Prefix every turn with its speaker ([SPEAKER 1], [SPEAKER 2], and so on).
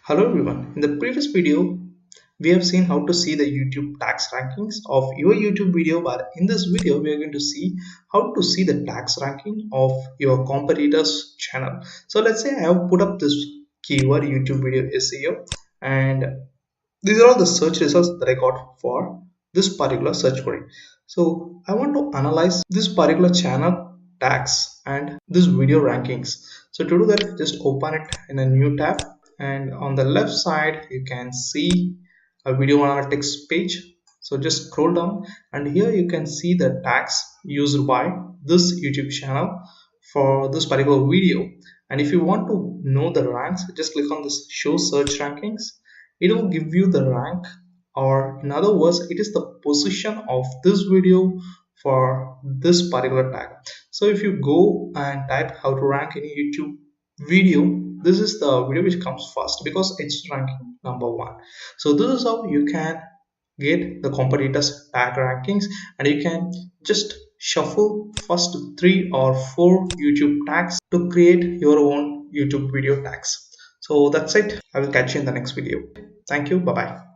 [SPEAKER 1] Hello everyone. In the previous video, we have seen how to see the YouTube tax rankings of your YouTube video, but in this video, we are going to see how to see the tax ranking of your competitor's channel. So let's say I have put up this keyword YouTube video SEO, and these are all the search results that I got for this particular search query. So I want to analyze this particular channel tags and this video rankings. So to do that, just open it in a new tab, and on the left side you can see a video analytics page. So just scroll down, and here you can see the tags used by this YouTube channel for this particular video. And if you want to know the ranks, just click on this show search rankings. It will give you the rank, or in other words, it is the position of this video for this particular tag. So if you go and type how to rank any YouTube video, this is the video which comes first because it's ranking number one. So this is how you can get the competitors tag rankings, and you can just shuffle first 3 or 4 YouTube tags to create your own YouTube video tags. So that's it. I will catch you in the next video. Thank you. Bye bye.